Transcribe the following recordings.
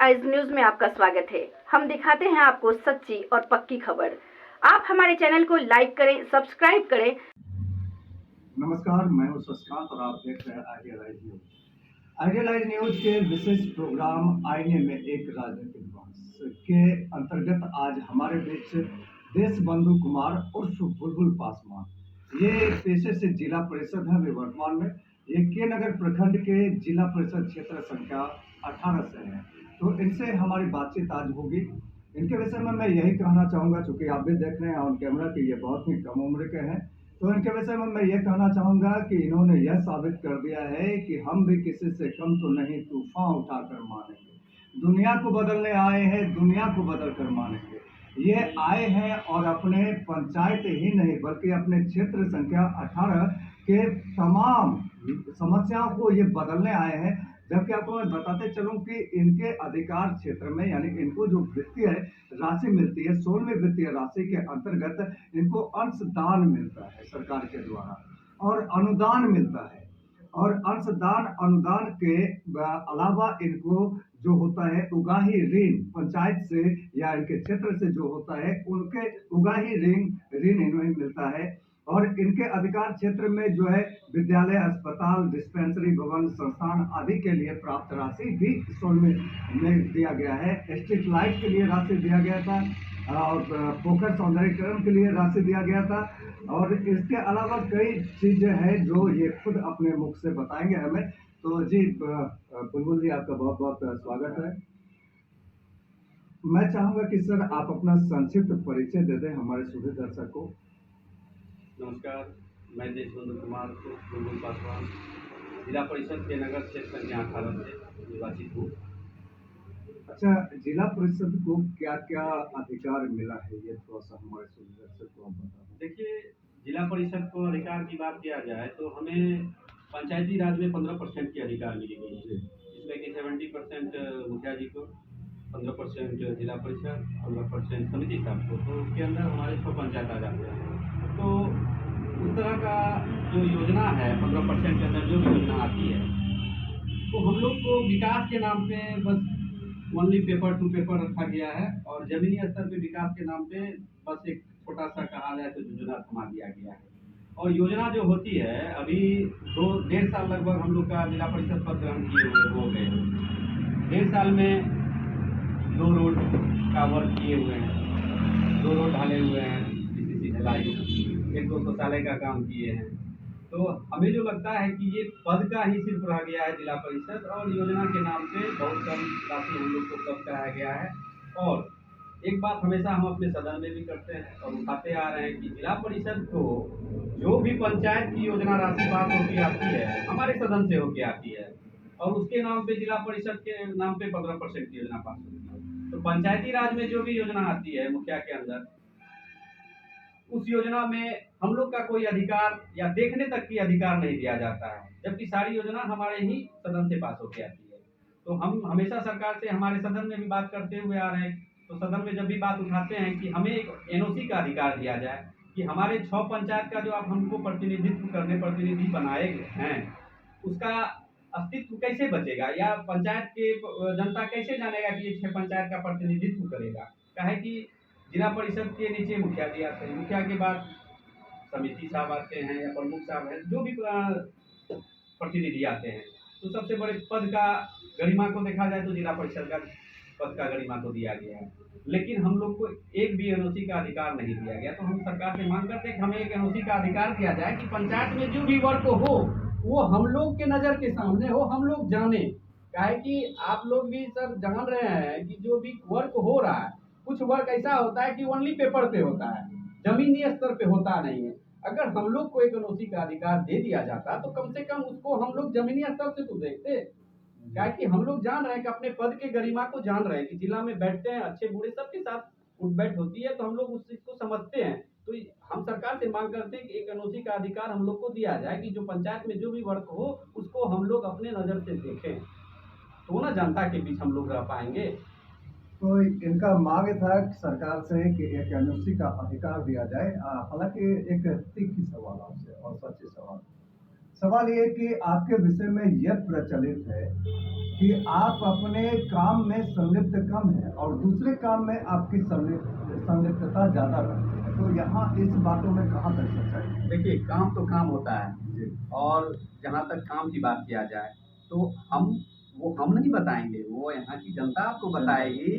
Eyes news में आपका स्वागत है। हम दिखाते हैं आपको सच्ची और पक्की खबर। आप हमारे चैनल को लाइक करें, सब्सक्राइब करें। नमस्कार, मैं हूं शशिकांत और आप देख रहे हैं आइडियलाइज न्यूज। आइडियलाइज न्यूज के विशेष प्रोग्राम आईने में एक राजनीतिक बहस के अंतर्गत आज हमारे बीच देश बंधु कुमार उर्फ बुलबुल पासवान, ये पेशे से जिला परिषद है। वे वर्तमान में ये के नगर प्रखंड के जिला परिषद क्षेत्र संख्या 18 से हैं। तो इनसे हमारी बातचीत आज होगी। इनके विषय में मैं यही कहना चाहूँगा, चूँकि आप भी देख रहे हैं ऑन कैमरा कि ये बहुत ही कम उम्र के हैं, तो इनके विषय में मैं ये कहना चाहूँगा कि इन्होंने यह साबित कर दिया है कि हम भी किसी से कम तो नहीं, तूफान उठाकर मानेंगे। दुनिया को बदलने आए हैं, दुनिया को बदल कर मानेंगे। ये आए हैं और अपने पंचायत ही नहीं बल्कि अपने क्षेत्र संख्या 18 के तमाम समस्याओं को ये बदलने आए हैं। जबकि आपको मैं बताते चलूं कि इनके अधिकार क्षेत्र में यानी इनको जो वित्तीय राशि मिलती है, 16वीं वित्तीय राशि के अंतर्गत इनको अंशदान मिलता है सरकार के द्वारा और अनुदान मिलता है। और अंशदान अनुदान के अलावा इनको जो होता है उगाही ऋण पंचायत से या इनके क्षेत्र से जो होता है उनके उगाही ऋण इन्हें मिलता है। और इनके अधिकार क्षेत्र में जो है विद्यालय, अस्पताल, डिस्पेंसरी, भवन, संस्थान आदि के लिए प्राप्त राशि भी 16 में दिया गया है। स्ट्रीट लाइट के लिए राशि दिया गया था और पोखर सौंदर्यीकरण के लिए राशि दिया गया था। और इसके अलावा कई चीजें हैं जो ये खुद अपने मुख से बताएंगे हमें। तो जी बुलबुल जी, आपका बहुत बहुत स्वागत है। मैं चाहूंगा कि सर आप अपना संक्षिप्त परिचय दे दें हमारे सुधे दर्शक को। नमस्कार, मैं देश बंधु कुमार बुलबुल पासवान जिला परिषद के नगर क्षेत्र संख्या 18 से निर्वाचित हूँ। अच्छा, जिला परिषद को क्या क्या अधिकार मिला है, ये थोड़ा सा हमारे दर्शक को आप बताएं। देखिए, जिला परिषद को अधिकार की बात किया जाए तो हमें पंचायती राज में 15% के अधिकार मिले गए हैं, जिसमें कि 70% मुखिया जी को, 15% जिला परिषद, 15% समिति साहब को। तो उसके अंदर हमारे 6 पंचायत आ जाते हैं। तो उस तरह का जो योजना है 15% के अंदर जो भी योजना आती है, तो हम लोग को विकास के नाम पे बस ओनली पेपर टू पेपर रखा गया है और जमीनी स्तर पे विकास के नाम पे बस एक छोटा सा कहा जाए तो योजना थमा दिया गया है। और योजना जो होती है अभी 2-1.5 साल लगभग हम लोग का जिला परिषद पद ग्रहण किए हुए हो गए। 1.5 साल में 2 रोड का वर्क किए हुए हैं, 2 रोड ढाले हुए हैं, बीसीसी ढलाई, 1-2 शौचालय का काम किए हैं। तो हमें जो लगता है कि ये पद का ही सिर्फ रह गया है जिला परिषद और योजना के नाम पे बहुत कम राशि हम लोग को कम कराया गया है। और एक बात हमेशा हम अपने सदन में भी करते हैं और उठाते आ रहे हैं कि जिला परिषद को जो भी पंचायत की योजना राशि पास होती आती है हमारे सदन से होके आती है और उसके नाम पे जिला परिषद के नाम पे 15% की योजना पास होती है। तो पंचायती राज में जो भी योजना आती है मुखिया के अंदर, उस योजना में हम लोग का कोई अधिकार या देखने तक की अधिकार नहीं दिया जाता है, जबकि सारी योजना हमारे ही सदन से पास होकर आती है। तो हम हमेशा सरकार से हमारे सदन में भी बात करते हुए आ रहे हैं। तो सदन में जब भी बात उठाते हैं कि हमें एक एनओसी का अधिकार दिया जाए कि हमारे 6 पंचायत का जो आप हमको प्रतिनिधित्व करने प्रतिनिधि बनाए हैं उसका अस्तित्व कैसे बचेगा या पंचायत के जनता कैसे जानेगा कि ये 6 पंचायत का प्रतिनिधित्व करेगा। काहे कि जिला परिषद के नीचे मुखिया जी आते हैं, मुखिया के बाद समिति साहब आते हैं या प्रमुख साहब हैं, जो भी प्रतिनिधि आते हैं। तो सबसे बड़े पद का गरिमा को देखा जाए तो जिला परिषद का पद का गरिमा को दिया गया है, लेकिन हम लोग को एक भी एनओसी का अधिकार नहीं दिया गया। तो हम सरकार से मांग करते हैं कि हमें एक एनओसी का अधिकार दिया जाए कि पंचायत में जो भी वर्क हो वो हम लोग के नज़र के सामने हो, हम लोग जाने। काहे कि आप लोग भी सर जान रहे हैं कि जो भी वर्क हो रहा है, कुछ वर्क ऐसा होता है कि ओनली पेपर पे होता है, जमीनी स्तर पे होता नहीं है। अगर हम लोग को एक एनओसी का अधिकार दे दिया जाता तो कम से कम उसको हम लोग जमीनी स्तर से तो देखते। क्या कि हम लोग जान रहे हैं कि अपने पद के गरिमा को जान रहे हैं कि जिला में बैठते हैं, अच्छे बुरे सबके साथ उठ बैठ होती है, तो हम लोग उस चीज को समझते हैं। तो हम सरकार से मांग करते हैं कि एक एनओसी का अधिकार हम लोग को दिया जाए कि जो पंचायत में जो भी वर्क हो उसको हम लोग अपने नजर से देखें, तो ना जनता के बीच हम लोग रह पाएंगे। तो इनका मांग था सरकार से कि एक एनओसी का अधिकार दिया जाए। हालांकि एक तीखी सवाल आपसे और सच्ची सवाल ये कि आपके विषय में यह प्रचलित है कि आप अपने काम में संलिप्त कम है और दूसरे काम में आपकी संलिप्तता ज़्यादा रहती है, तो यहाँ इस बातों में कहाँ तक सच्चाई है? देखिए, काम तो काम होता है, जी और जहाँ तक काम की बात किया जाए तो हम नहीं बताएंगे, वो यहाँ की जनता आपको बताएगी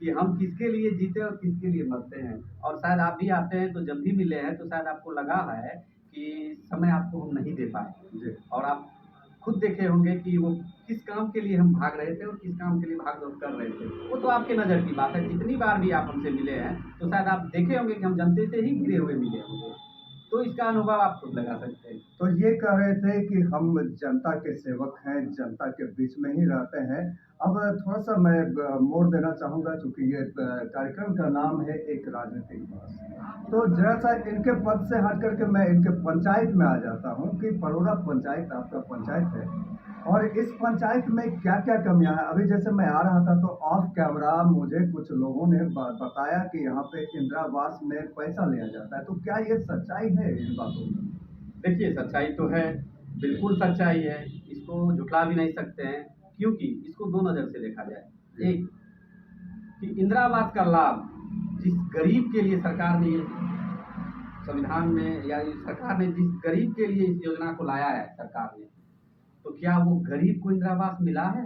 कि हम किसके लिए जीते और किसके लिए मरते हैं। और शायद आप भी आते हैं, तो जब भी मिले हैं तो शायद आपको लगा है कि समय आपको हम नहीं दे पाए, जी और आप खुद देखे होंगे कि वो किस काम के लिए हम भाग रहे थे और किस काम के लिए भाग दौड़ कर रहे थे। वो तो आपके नज़र की बात है। जितनी बार भी आप हमसे मिले हैं तो शायद आप देखे होंगे कि हम जनता से ही घिरे हुए मिले होंगे, तो इसका अनुभव आप खुद लगा सकते हैं। तो ये कह रहे थे कि हम जनता के सेवक हैं, जनता के बीच में ही रहते हैं। अब थोड़ा सा मैं मोड़ देना चाहूँगा, चूँकि ये कार्यक्रम का नाम है एक राजनीतिक बहस। तो जरा सा इनके पद से हट करके मैं इनके पंचायत में आ जाता हूँ कि परोरा पंचायत आपका पंचायत है, और इस पंचायत में क्या क्या कमियां हैं। अभी जैसे मैं आ रहा था तो ऑफ कैमरा मुझे कुछ लोगों ने बताया कि यहाँ पे इंदिरावास में पैसा लिया जाता है, तो क्या ये सच्चाई है इन बातों में? देखिए, सच्चाई तो है, बिल्कुल सच्चाई है, इसको झुठला भी नहीं सकते हैं, क्योंकि इसको दो नज़र से देखा जाए। एक, कि इंदिरा आवास का लाभ जिस गरीब के लिए सरकार ने ये संविधान में, या इस सरकार ने जिस गरीब के लिए इस योजना को लाया है सरकार ने, तो क्या वो गरीब को इंदिरा आवास मिला है?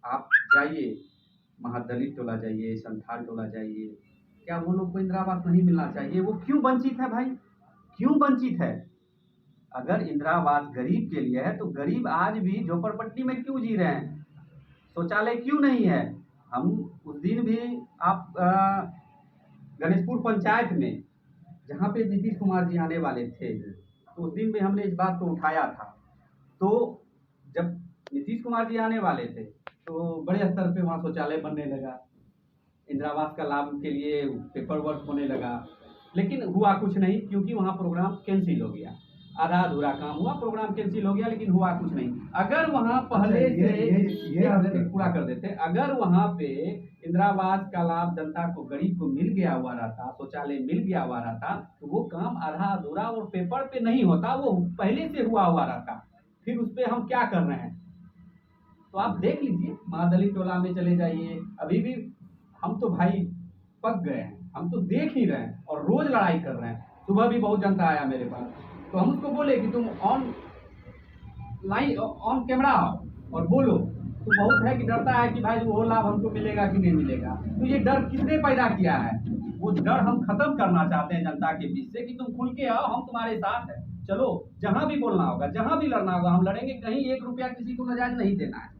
आप जाइए, महादलित टोला जाइए, संथाल टोला जाइए, क्या वो लोग को इंदिरा आवास नहीं मिलना चाहिए? वो क्यों वंचित है भाई? क्यों वंचित है? अगर इंदिरा आवास गरीब के लिए है तो गरीब आज भी झोपड़पट्टी में क्यों जी रहे हैं? शौचालय क्यों नहीं है? हम उस दिन भी आप गणेशपुर पंचायत में, जहाँ पे नीतीश कुमार जी आने वाले थे, तो उस दिन भी हमने इस बात को उठाया था। तो जब नीतीश कुमार जी आने वाले थे तो बड़े स्तर पे वहाँ शौचालय बनने लगा, इंदिरा आवास का लाभ के लिए पेपर वर्क होने लगा, लेकिन हुआ कुछ नहीं, क्योंकि वहाँ प्रोग्राम कैंसिल हो गया। आधा अधूरा काम हुआ, प्रोग्राम कैंसिल हो गया, लेकिन हुआ कुछ नहीं। अगर वहाँ पहले ये हमने पूरा कर देते, अगर वहाँ पे इंदिरा आवास का लाभ जनता को, गरीब को मिल गया हुआ रहता, शौचालय मिल गया हुआ रहता, तो वो काम आधा अधूरा और पेपर पे नहीं होता, वो पहले से हुआ हुआ रहता। फिर उस पर हम क्या कर रहे हैं? तो आप देख लीजिए, महादलित टोला में चले जाइए, अभी भी हम तो भाई पक गए हैं, हम तो देख ही रहे हैं और रोज लड़ाई कर रहे हैं। सुबह भी बहुत जनता आया मेरे पास, तो हम उसको बोले कि तुम ऑन कैमरा आओ और बोलो। तो बहुत है कि डरता है कि भाई वो लाभ हमको मिलेगा कि नहीं मिलेगा। तो ये डर किसने पैदा किया है? वो डर हम खत्म करना चाहते हैं जनता के बीच से, कि तुम खुल के आओ, हम तुम्हारे साथ हैं, चलो जहां भी बोलना होगा, जहां भी लड़ना होगा, हम लड़ेंगे। कहीं 1 रुपया किसी को नजायज नहीं देना है।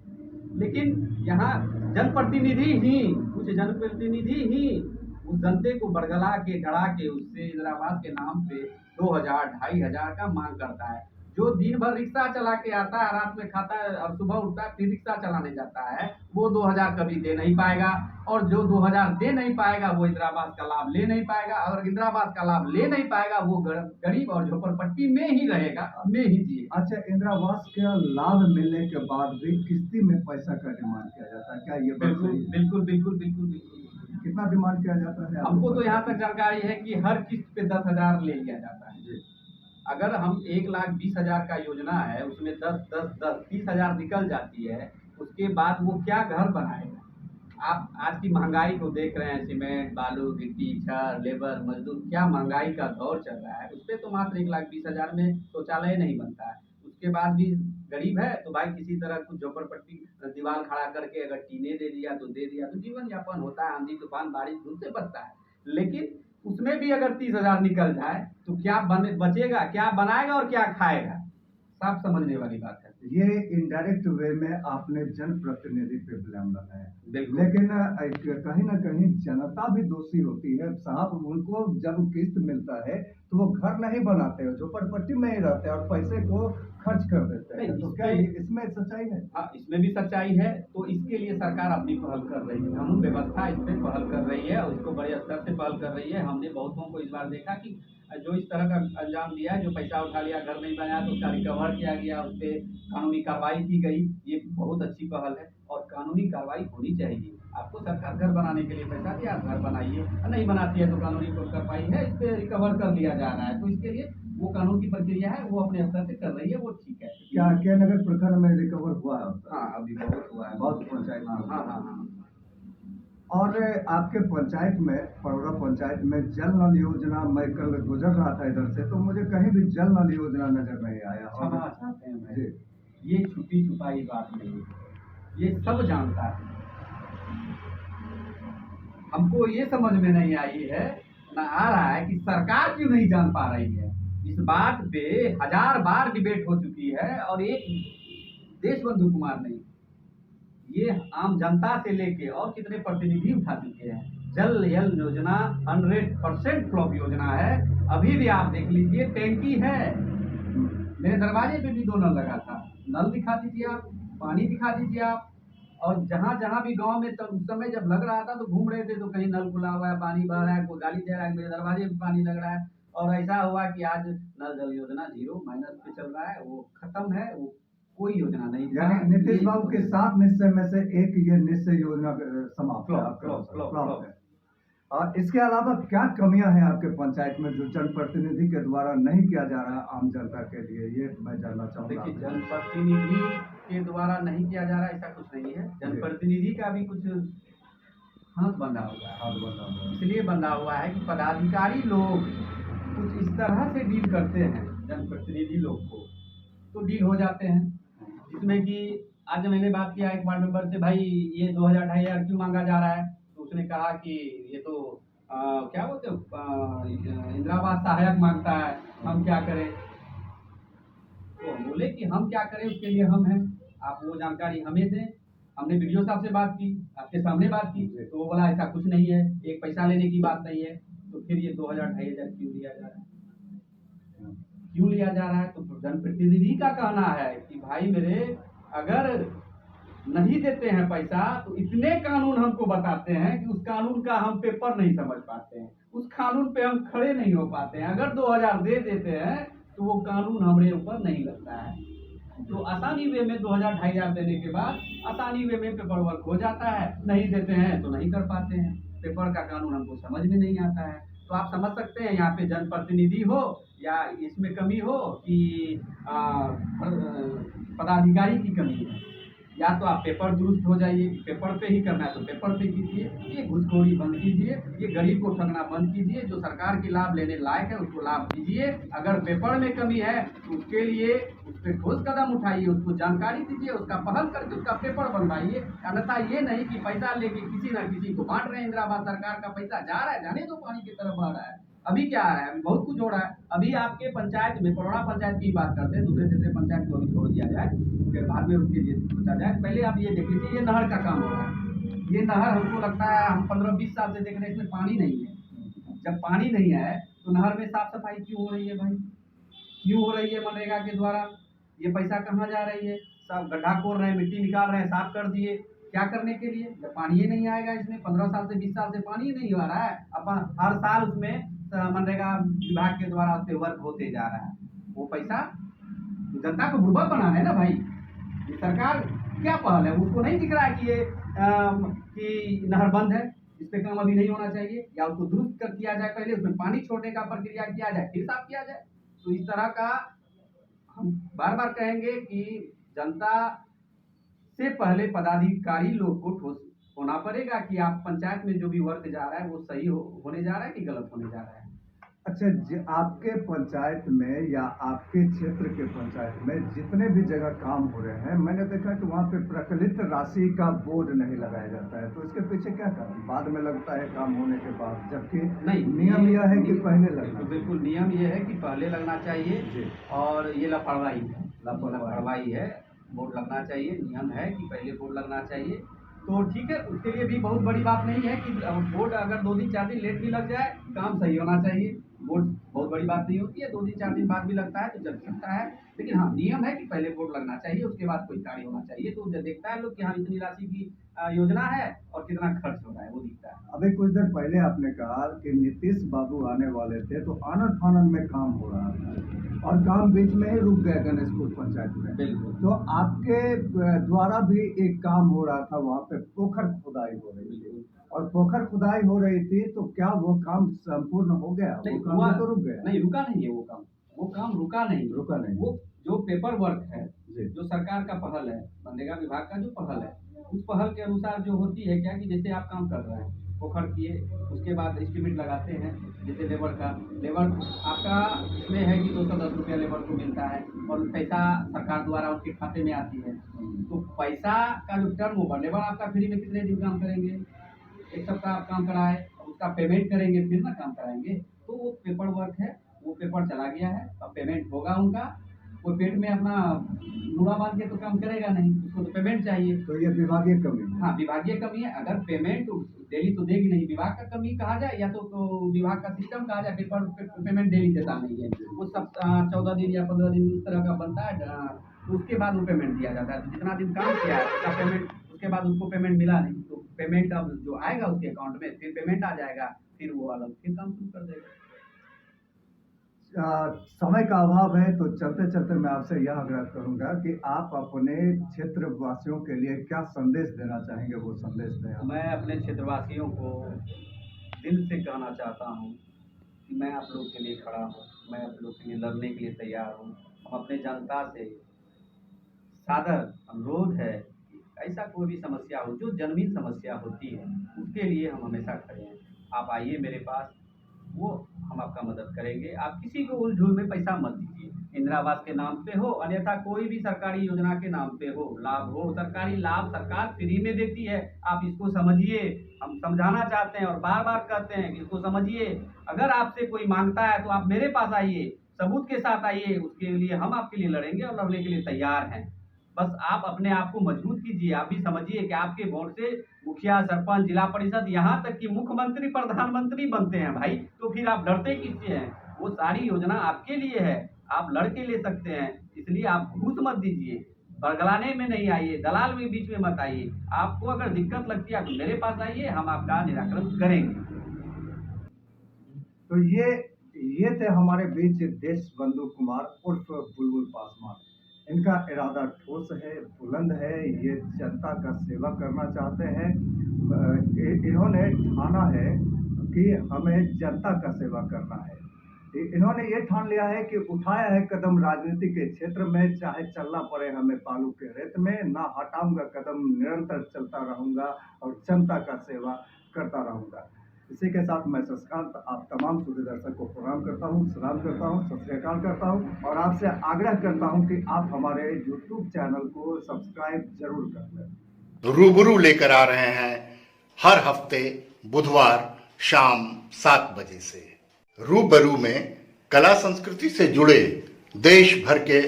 लेकिन यहाँ जनप्रतिनिधि ही, कुछ जनप्रतिनिधि ही उस जनते को बरगला के, डरा के, उससे इंदिरा आवास के नाम पे 2000, 2500 का मांग करता है। जो दिन भर रिक्शा चला के आता है, रात में खाता है और सुबह उठता है फिर रिक्शा चलाने जाता है, वो 2000 कभी दे नहीं पाएगा। और जो 2000 दे नहीं पाएगा वो इंदिरा आवास का लाभ ले नहीं पाएगा। अगर इंदिरा आवास का लाभ ले नहीं पाएगा, वो गरीब और झोपड़पट्टी में ही रहेगा, में ही जिएगा। अच्छा, इंदिरा आवास का लाभ मिलने के बाद भी किस्ती में पैसा का डिमांड किया जाता है, क्या ये बात बिल्कुल सही है? बिल्कुल बिल्कुल बिल्कुल बिल्कुल। कितना डिमांड किया जाता है? हमको तो यहाँ तक जानकारी है कि हर किस्त पे 10,000 ले लिया जाता है। जी अगर हम 1,20,000 का योजना है, उसमें 10 10 10 30,000 निकल जाती है, उसके बाद वो क्या घर बनाएगा? आप आज की महंगाई को देख रहे हैं, सीमेंट, बालू, गिट्टी, छड़, लेबर, मजदूर, क्या महंगाई का दौर चल रहा है। उस पर तो मात्र 1,20,000 में शौचालय नहीं बनता है। उसके बाद भी गरीब है तो भाई किसी तरह कुछ झोपड़पट्टी दीवार खड़ा करके अगर टीने दे दिया तो दे दिया, तो जीवन यापन होता है। आंधी तूफान बारिश धूप से बचता है। लेकिन उसमें भी अगर 30,000 निकल जाए तो क्या बचेगा? क्या बनाएगा और क्या खाएगा? साफ समझने वाली बात है। ये इनडायरेक्ट वे में आपने जनप्रतिनिधि पे ब्लेम लगाया, बिल्कुल। लेकिन कहीं ना कहीं जनता भी दोषी होती है साहब। उनको जब किस्त मिलता है तो वो घर नहीं बनाते हो, झोपड़पट्टी में ही रहते हैं और पैसे को खर्च कर देते हैं। तो क्या इसमें सच्चाई है? हाँ, इसमें भी सच्चाई है। तो इसके लिए सरकार अपनी पहल कर रही है, कानून व्यवस्था इस पर पहल कर रही है और इसको बड़े स्तर से पहल कर रही है। हमने बहुतों को इस बार देखा कि जो इस तरह का अंजाम दिया है, जो पैसा उठा लिया, घर नहीं बनाया तो उसका रिकवर किया गया, उस पर कानूनी कार्रवाई की गई। ये बहुत अच्छी पहल है और कानूनी कार्रवाई होनी चाहिए। आपको सरकार घर बनाने के लिए पैसा दिया, घर बनाइए, नहीं बनाती है तो कानूनी कार्रवाई है, इस पर रिकवर कर लिया जा रहा है। तो इसके लिए वो कानून की प्रक्रिया है, वो अपने स्तर से कर रही है, वो ठीक है। क्या नगर प्रखंड में रिकवर हुआ है? हाँ, अभी बहुत हुआ है, बहुत पंचायत हाँ में। हाँ हाँ हाँ। और आपके पंचायत में, परोरा पंचायत में जल नल योजना, मैं कल गुजर रहा था इधर से तो मुझे कहीं भी जल नल योजना नजर नहीं आया। क्षमा चाहते हैं भाई, जी, ये छुपी छुपाई बात नहीं है, ये सब जानता है। हमको ये समझ में नहीं आई है, ना आ रहा है कि सरकार क्यों नहीं जान पा रही है। इस बात पे 1000 बार डिबेट हो चुकी है और एक देशबंधु कुमार नहीं, ये आम जनता से लेके और कितने प्रतिनिधि उठा चुके हैं। जल जल योजना 100% फ्लॉप योजना है। अभी भी आप देख लीजिए, टैंकी है, मेरे दरवाजे पे भी 2 नल लगा था। नल दिखा दीजिए आप, पानी दिखा दीजिए आप। और जहाँ जहाँ भी गांव में, तब उस समय जब लग रहा था तो घूम रहे थे, तो कहीं नल खुला हुआ है, पानी बह रहा है, कोई गाली दे रहा है, मेरे दरवाजे पे पानी लग रहा है। और ऐसा हुआ कि आज नल जल योजना 0 माइनस पे चल रहा है, वो खत्म है, वो कोई योजना नहीं था। यानी नीतीश बाबू के 7 निश्चय में से एक ये निश्चय योजना समाप्त फ्लॉप है। और इसके अलावा क्या कमियां हैं आपके पंचायत में जो जनप्रतिनिधि के द्वारा नहीं किया जा रहा आम जनता के लिए, ये मैं जानना चाहूँगा। देखिए, जनप्रतिनिधि के द्वारा नहीं किया जा रहा ऐसा कुछ नहीं है। जनप्रतिनिधि का भी कुछ हाथ बंधा हुआ है, हाथ बंधा हुआ है। इसलिए बंधा हुआ है कि पदाधिकारी लोग कुछ इस तरह से डील करते हैं जनप्रतिनिधि लोग को, तो डील हो जाते हैं। जिसमें कि आज मैंने बात किया एक वार्ड मेंबर से, भाई ये 2000-2500 क्यों मांगा जा रहा है, तो उसने कहा कि ये तो क्या बोलते हो, इंदिरा आवास सहायक मांगता है, हम क्या करें। तो हम बोले कि हम क्या करें, उसके लिए हम हैं, आप वो जानकारी हमें दें। हमने वीडियो साहब से बात की, आपके सामने बात की, तो वो बोला ऐसा कुछ नहीं है, एक पैसा लेने की बात नहीं है। तो फिर ये 2000-2500 क्यों लिया जा रहा है, क्यों लिया जा रहा है? तो जनप्रतिनिधि का कहना है कि भाई मेरे, अगर नहीं देते हैं पैसा तो इतने कानून हमको बताते हैं कि उस कानून का हम पेपर नहीं समझ पाते हैं, उस कानून पे हम खड़े नहीं हो पाते हैं। अगर 2000 दे देते हैं तो वो कानून हमारे ऊपर नहीं लगता है। तो आसानी वे में 2000-2500 देने के बाद आसानी वे में पेपर वर्क हो जाता है, नहीं देते हैं तो नहीं कर पाते हैं। पेपर का कानून हमको समझ में नहीं आता है। तो आप समझ सकते हैं, यहाँ पे जनप्रतिनिधि हो या इसमें कमी हो कि पदाधिकारी की कमी है। या तो आप पेपर दुरुस्त हो जाइए, पेपर पे ही करना है तो पेपर पे कीजिए, ये घुसखोरी बंद कीजिए, ये गरीब को ठगना बंद कीजिए, जो सरकार के लाभ लेने लायक है उसको लाभ दीजिए। अगर पेपर में कमी है तो उसके लिए उस पर ठोस कदम उठाइए, उसको जानकारी दीजिए, उसका पहल करके उसका पेपर बनवाइए। अन्यथा ये नहीं कि पैसा लेके किसी ना किसी को बांट रहे हैं। इंदिरा आवास सरकार का पैसा जा रहा है, जाने दो, पानी की तरफ बह रहा है। अभी क्या आ रहा है, अभी बहुत कुछ हो रहा है। अभी आपके पंचायत में, परोरा पंचायत की बात करते हैं, दूसरे तीसरे पंचायत को अभी छोड़ दिया जाए, फिर बाद में उसके लिए सोचा जाए। पहले आप ये देख लीजिए, ये नहर का काम हो रहा है। ये नहर हमको लगता है हम 15-20 साल से देख रहे हैं, इसमें पानी नहीं है। जब पानी नहीं है तो नहर में साफ सफाई क्यों हो रही है भाई, क्यों हो रही है मनरेगा के द्वारा? ये पैसा कहाँ जा रही है? सब गड्ढा खोद रहे हैं, मिट्टी निकाल रहे हैं, साफ कर दिए, क्या करने के लिए? जब पानी ही नहीं आएगा इसमें, 15 साल से 20 साल से पानी ही नहीं आ रहा है। अब हर साल उसमें मनरेगा विभाग के द्वारा उस पर वर्क होते जा रहा है। वो पैसा जनता को बुर्बक बनाना है ना भाई। ये सरकार क्या पहल है, उसको नहीं दिख रहा है कि ये कि नहर बंद है, इस पे काम अभी नहीं होना चाहिए, या उसको दुरुस्त कर किया जाए, पहले उसमें पानी छोड़ने का प्रक्रिया किया जाए, फिर साफ किया जाए। तो इस तरह का हम बार बार कहेंगे कि जनता से पहले पदाधिकारी लोग को ठोस होना पड़ेगा कि आप पंचायत में जो भी वर्क जा रहा है वो सही होने जा रहा है कि गलत होने जा रहा है। अच्छा, आपके पंचायत में या आपके क्षेत्र के पंचायत में जितने भी जगह काम हो रहे हैं, मैंने देखा कि वहाँ पे प्रचलित राशि का बोर्ड नहीं लगाया जाता है, तो इसके पीछे क्या कारण? बाद में लगता है काम होने के बाद, जबकि नहीं, नियम यह है कि पहले लगना। बिल्कुल नियम ये है कि पहले लगना चाहिए, और ये लापरवाही है। बोर्ड लगना चाहिए, नियम है कि पहले बोर्ड लगना चाहिए, तो ठीक है। उसके लिए भी बहुत बड़ी बात नहीं है कि बोर्ड अगर 2 दिन 4 दिन लेट भी लग जाए, काम सही होना चाहिए। बोर्ड बहुत बड़ी बात नहीं होती है, 2 दिन 4 दिन बाद भी लगता है तो चल सकता है। लेकिन हाँ, नियम है कि पहले बोर्ड लगना चाहिए, उसके बाद कोई कार्य होना चाहिए। तो जब देखता है लोग कि हाँ इतनी राशि की योजना है और कितना खर्च हो रहा है, वो दिखता है। अभी कुछ देर पहले आपने कहा कि नीतीश बाबू आने वाले थे तो आनंद फानंद में काम हो रहा था और काम बीच में ही रुक गया गणेशपुर पंचायत में। बिल्कुल। तो आपके द्वारा भी एक काम हो रहा था, वहाँ पे पोखर खुदाई हो रही थी, और पोखर खुदाई हो रही थी, तो क्या वो काम संपूर्ण हो गया? नहीं, वो काम तो रुक गया? नहीं, रुका नहीं है वो काम। वो काम रुका नहीं। वो जो पेपर वर्क है, जी। जो सरकार का पहल है, मनरेगा विभाग का जो पहल है, उस पहल के अनुसार जो होती है क्या कि जैसे आप काम कर रहे हैं, पोखर किए, उसके बाद एस्टीमेट लगाते हैं, जैसे लेबर आपका इसमें है कि 210 रुपया लेबर को मिलता है और पैसा सरकार द्वारा उनके खाते में आती है। तो पैसा का जो टर्न ओवर, लेबर आपका फ्री में कितने दिन काम करेंगे, 1 सप्ताह आप काम कराए और उसका पेमेंट करेंगे फिर ना काम कराएंगे। तो वो पेपर वर्क है, वो पेपर चला गया है, अब पेमेंट होगा उनका। वो पेट में अपना लूड़ा बांध के तो काम करेगा नहीं, उसको तो पेमेंट चाहिए। तो ये विभागीय कमी है। हाँ, विभागीय कमी है। अगर पेमेंट डेली तो देगी नहीं, विभाग का कमी कहा जाए या तो विभाग का सिस्टम कहा जाए, पेमेंट डेली देता नहीं है। वो सब 14 दिन या 15 दिन इस तरह का बनता है, तो उसके बाद वो पेमेंट दिया जाता है। तो जितना दिन काम किया है उसका पेमेंट, उसके बाद उसको पेमेंट मिला नहीं, तो पेमेंट अब जो आएगा उसके अकाउंट में, फिर पेमेंट आ जाएगा, फिर वो अलग फिर काम शुरू कर देगा। समय का अभाव है, तो चलते चलते मैं आपसे यह आग्रह करूंगा कि आप अपने क्षेत्र वासियों के लिए क्या संदेश देना चाहेंगे, वो संदेश दें आप। मैं अपने क्षेत्रवासियों को दिल से कहना चाहता हूँ कि मैं आप लोग के लिए खड़ा हूँ, मैं आप लोग के लिए लड़ने के लिए तैयार हूँ। हम अपने जनता से सादर अनुरोध है कि ऐसा कोई भी समस्या हो, जो जन्मदीन समस्या होती है, उसके लिए हम हमेशा खड़े हैं। आप आइए मेरे पास, वो हम आपका मदद करेंगे। आप किसी को उलझुल में पैसा मत दीजिए, इंदिरा आवास के नाम पे हो, अन्यथा कोई भी सरकारी योजना के नाम पे हो, लाभ हो, सरकारी लाभ सरकार फ्री में देती है, आप इसको समझिए। हम समझाना चाहते हैं और बार बार कहते हैं कि इसको समझिए। अगर आपसे कोई मांगता है तो आप मेरे पास आइए, सबूत के साथ आइए, उसके लिए हम आपके लिए लड़ेंगे और लड़ने के लिए तैयार हैं। बस आप अपने आप को मजबूत कीजिए। आप भी समझिए कि आपके वोट से मुखिया, सरपंच, जिला परिषद, यहाँ तक कि मुख्यमंत्री, प्रधानमंत्री बनते हैं भाई। तो फिर आप डरते किससे हैं? वो सारी योजना आपके लिए है, आप लड़के ले सकते हैं। इसलिए आप घूस मत दीजिए, बरगलाने में नहीं आइए, दलाल में बीच में मत आइए। आपको अगर दिक्कत लगती है आप मेरे पास आइए, हम आपका निराकरण करेंगे। तो ये थे हमारे बीच देश बंधु कुमार उर्फ बुलबुल पासवान। इनका इरादा ठोस है, बुलंद है, ये जनता का सेवा करना चाहते हैं। इन्होंने ठाना है कि हमें जनता का सेवा करना है। इन्होंने ये ठान लिया है कि उठाया है कदम राजनीति के क्षेत्र में, चाहे चलना पड़े हमें बालू के रेत में, ना हटाऊंगा कदम, निरंतर चलता रहूंगा और जनता का सेवा करता रहूंगा। इसी के साथ मैं शशिकांत आप तमाम सूर्य दर्शक को प्रणाम करता हूँ, सलाम करता हूँ, सत श्री अकाल करता हूँ और आपसे आग्रह करता हूँ कि आप हमारे YouTube चैनल को सब्सक्राइब जरूर कर लें। रूबरू लेकर आ रहे हैं हर हफ्ते बुधवार शाम 7 बजे से। रूबरू में कला संस्कृति से जुड़े देश भर के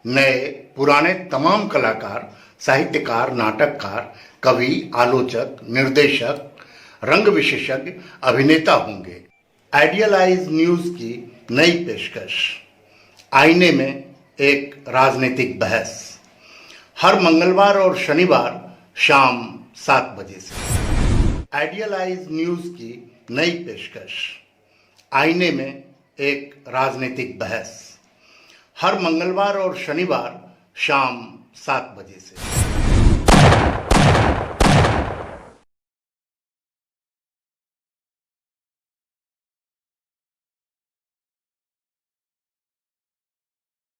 नए पुराने तमाम कलाकार, साहित्यकार, नाटककार, कवि, आलोचक, निर्देशक, रंग विशेषज्ञ, अभिनेता होंगे। आइडियलाइज न्यूज की नई पेशकश, आईने में एक राजनीतिक बहस, हर मंगलवार और शनिवार शाम 7 बजे से। आइडियलाइज न्यूज की नई पेशकश, आईने में एक राजनीतिक बहस, हर मंगलवार और शनिवार शाम 7 बजे से।